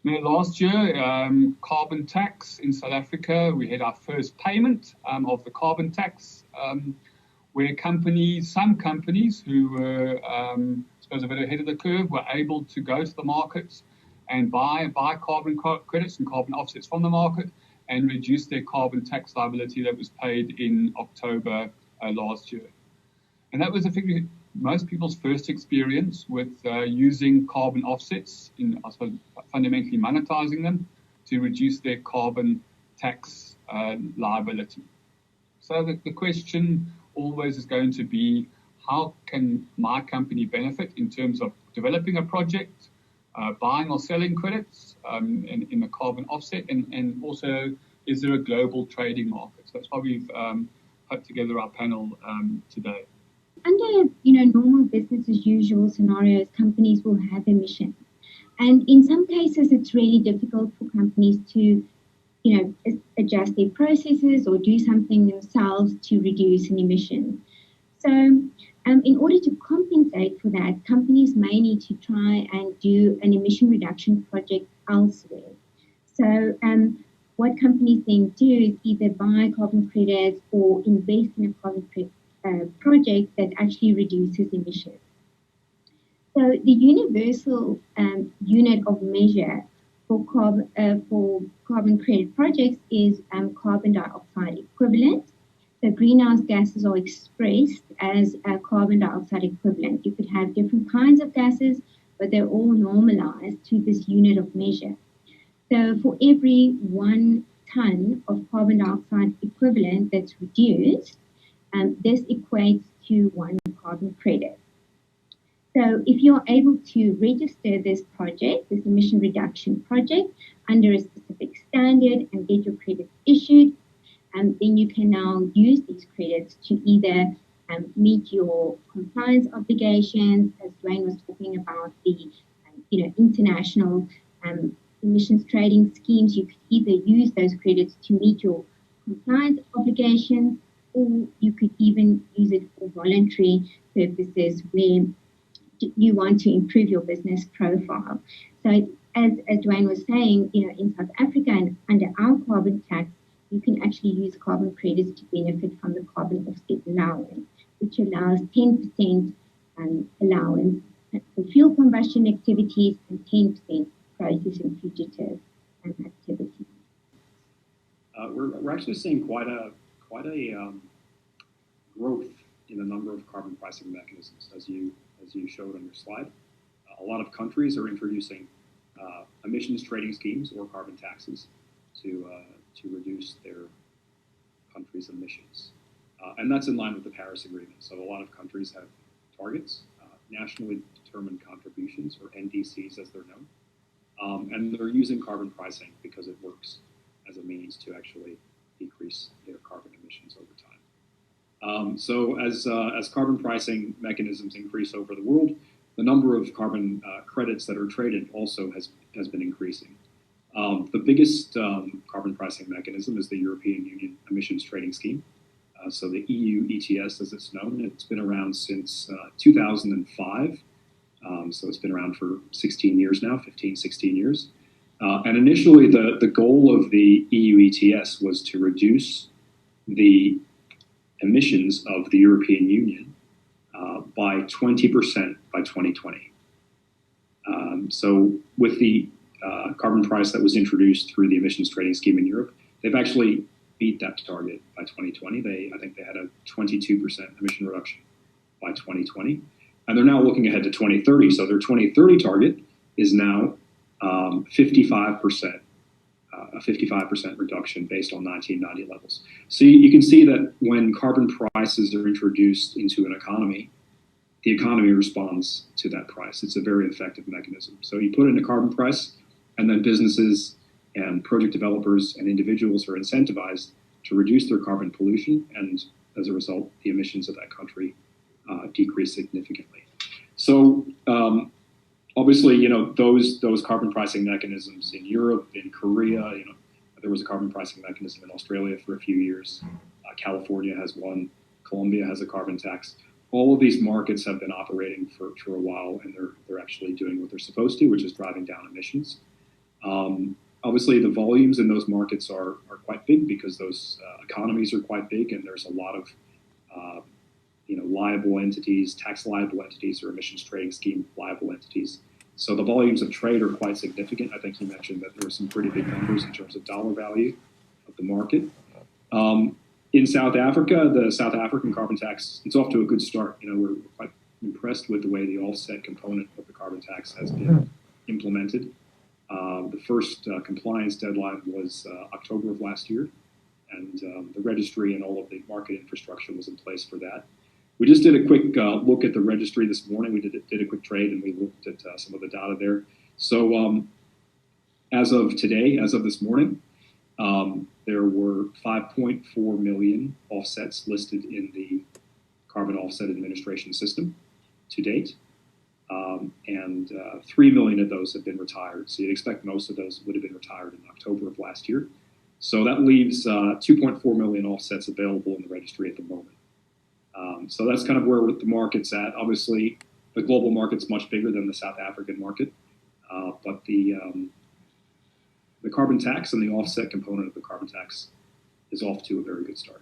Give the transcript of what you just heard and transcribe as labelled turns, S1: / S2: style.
S1: Last year, carbon tax in South Africa, we had our first payment of the carbon tax, where some companies who were, I suppose, a bit ahead of the curve, were able to go to the markets and buy carbon credits and carbon offsets from the market and reduce their carbon tax liability that was paid in October last year. And that was effectively most people's first experience with using carbon offsets, I suppose, fundamentally monetizing them to reduce their carbon tax liability. So the question always is going to be, how can my company benefit in terms of developing a project, buying or selling credits in the carbon offset, and also, is there a global trading market? So that's why we've put together our panel today.
S2: Under normal business as usual scenarios, companies will have emissions, and in some cases, it's really difficult for companies to adjust their processes or do something themselves to reduce an emission. So in order to compensate for that, companies may need to try and do an emission reduction project elsewhere. So what companies then do is either buy carbon credits or invest in a carbon project that actually reduces emissions. So the universal unit of measure for carbon credit projects is carbon dioxide equivalent. So greenhouse gases are expressed as a carbon dioxide equivalent. You could have different kinds of gases, but they're all normalized to this unit of measure. So for every 1 ton of carbon dioxide equivalent that's reduced, this equates to 1 carbon credit. So if you're able to register this project, this emission reduction project, under a specific standard and get your credits issued, then you can now use these credits to either meet your compliance obligations, as Dwayne was talking about, the international emissions trading schemes. You could either use those credits to meet your compliance obligations, or you could even use it for voluntary purposes where you want to improve your business profile. So as Dwayne was saying, in South Africa and under our carbon tax, you can actually use carbon credits to benefit from the carbon offset allowance, which allows 10% allowance for fuel combustion activities and 10% process and fugitive activities.
S3: We're actually seeing quite a growth in the number of carbon pricing mechanisms, as you showed on your slide. A lot of countries are introducing emissions trading schemes or carbon taxes to reduce their country's emissions. And that's in line with the Paris Agreement. So a lot of countries have targets, nationally determined contributions, or NDCs as they're known. And they're using carbon pricing because it works as a means to actually decrease their carbon emissions over time. So as carbon pricing mechanisms increase over the world, the number of carbon credits that are traded also has been increasing. The biggest carbon pricing mechanism is the European Union Emissions Trading Scheme. So the EU ETS, as it's known, it's been around since 2005. So it's been around for 16 years now, 15, 16 years. And initially, the goal of the EU ETS was to reduce the emissions of the European Union by 20% by 2020. So with the carbon price that was introduced through the emissions trading scheme in Europe, they've actually beat that target by 2020. I think they had a 22% emission reduction by 2020. And they're now looking ahead to 2030. So their 2030 target is now 55%, a 55% reduction based on 1990 levels. So you can see that when carbon prices are introduced into an economy, the economy responds to that price. It's a very effective mechanism. So you put in a carbon price, and then businesses and project developers and individuals are incentivized to reduce their carbon pollution, and as a result, the emissions of that country decrease significantly. So obviously, those carbon pricing mechanisms in Europe, in Korea, there was a carbon pricing mechanism in Australia for a few years. California has one. Colombia has a carbon tax. All of these markets have been operating for a while, and they're actually doing what they're supposed to, which is driving down emissions. Obviously, the volumes in those markets are quite big because those economies are quite big, and there's a lot of liable entities, tax liable entities, or emissions trading scheme liable entities. So the volumes of trade are quite significant. I think you mentioned that there were some pretty big numbers in terms of dollar value of the market. In South Africa, the South African carbon tax, it's off to a good start. We're quite impressed with the way the offset component of the carbon tax has been implemented. The first compliance deadline was October of last year, and the registry and all of the market infrastructure was in place for that. We just did a quick look at the registry this morning. We did a quick trade, and we looked at some of the data there. So as of today, as of this morning, there were 5.4 million offsets listed in the Carbon Offset Administration System to date. And 3 million of those have been retired. So you'd expect most of those would have been retired in October of last year. So that leaves 2.4 million offsets available in the registry at the moment. So that's kind of where the market's at. Obviously, the global market's much bigger than the South African market, but the carbon tax and the offset component of the carbon tax is off to a very good start.